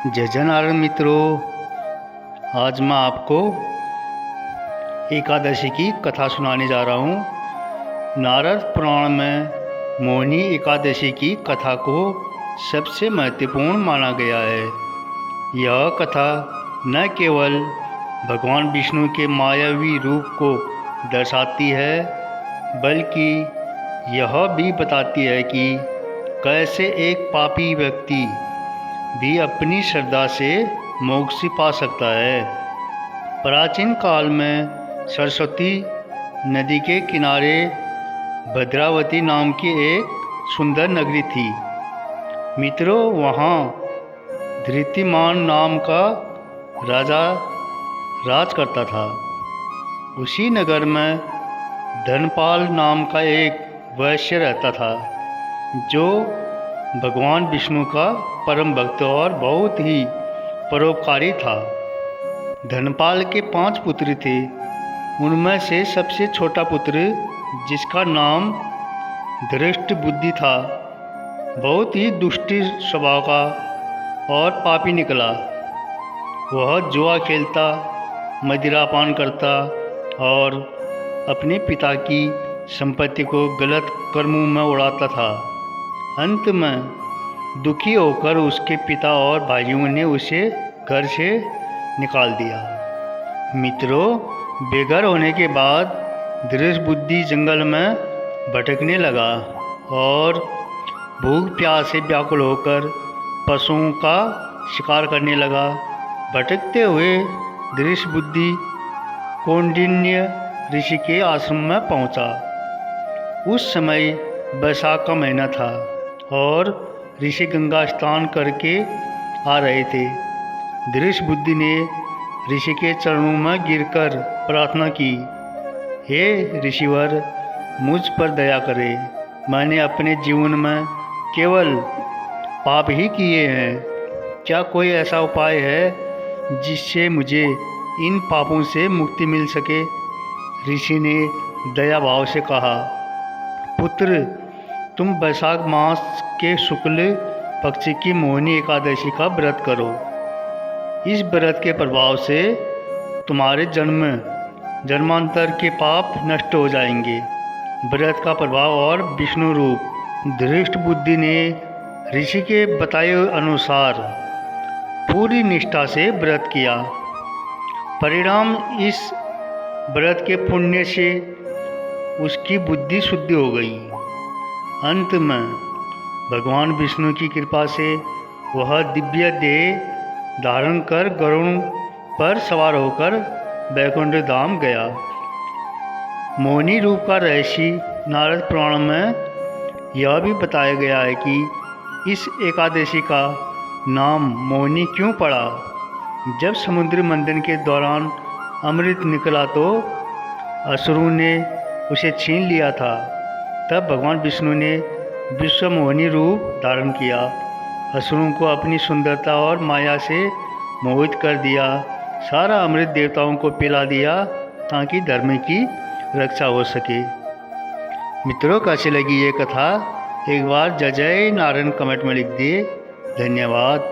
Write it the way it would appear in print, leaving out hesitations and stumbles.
जय जय नारायण मित्रों, आज मैं आपको एकादशी की कथा सुनाने जा रहा हूँ। नारद पुराण में मोहिनी एकादशी की कथा को सबसे महत्वपूर्ण माना गया है। यह कथा न केवल भगवान विष्णु के मायावी रूप को दर्शाती है, बल्कि यह भी बताती है कि कैसे एक पापी व्यक्ति भी अपनी श्रद्धा से मोक्ष पा सकता है। प्राचीन काल में सरस्वती नदी के किनारे भद्रावती नाम की एक सुंदर नगरी थी। मित्रों, वहाँ धृतिमान नाम का राजा राज करता था। उसी नगर में धनपाल नाम का एक वैश्य रहता था, जो भगवान विष्णु का परम भक्त और बहुत ही परोपकारी था। धनपाल के 5 पुत्र थे। उनमें से सबसे छोटा पुत्र, जिसका नाम धृष्ट बुद्धि था, बहुत ही दुष्ट स्वभाव का और पापी निकला। वह जुआ खेलता, मदिरापान करता और अपने पिता की संपत्ति को गलत कर्मों में उड़ाता था। अंत में दुखी होकर उसके पिता और भाइयों ने उसे घर से निकाल दिया। मित्रों, बेघर होने के बाद धृष्ट बुद्धि जंगल में भटकने लगा और भूख प्यास से व्याकुल होकर पशुओं का शिकार करने लगा। भटकते हुए धृष्ट बुद्धि कौंडिन्य ऋषि के आश्रम में पहुंचा। उस समय बैसाख का महीना था और ऋषि गंगा स्नान करके आ रहे थे। धृष्ट बुद्धि ने ऋषि के चरणों में गिरकर प्रार्थना की, हे ऋषिवर, मुझ पर दया करें। मैंने अपने जीवन में केवल पाप ही किए हैं। क्या कोई ऐसा उपाय है जिससे मुझे इन पापों से मुक्ति मिल सके? ऋषि ने दया भाव से कहा, पुत्र, तुम वैशाख मास के शुक्ल पक्ष की मोहिनी एकादशी का व्रत करो। इस व्रत के प्रभाव से तुम्हारे जन्मांतर के पाप नष्ट हो जाएंगे। व्रत का प्रभाव और विष्णु रूप। धृष्ट बुद्धि ने ऋषि के बताए अनुसार पूरी निष्ठा से व्रत किया। परिणाम, इस व्रत के पुण्य से उसकी बुद्धि शुद्ध हो गई। अंत में भगवान विष्णु की कृपा से वह दिव्य देह धारण कर गरुड़ पर सवार होकर वैकुंठ धाम गया। मोहिनी रूप का रहस्य नारद पुराण में यह भी बताया गया है कि इस एकादशी का नाम मोहिनी क्यों पड़ा। जब समुद्र मंथन के दौरान अमृत निकला तो असुरों ने उसे छीन लिया था। तब भगवान विष्णु ने विश्व मोहिनी रूप धारण किया, असुरों को अपनी सुंदरता और माया से मोहित कर दिया। सारा अमृत देवताओं को पिला दिया ताकि धर्म की रक्षा हो सके। मित्रों, कैसी लगी ये कथा? एक बार जय जय नारायण कमेंट में लिख दिए। धन्यवाद।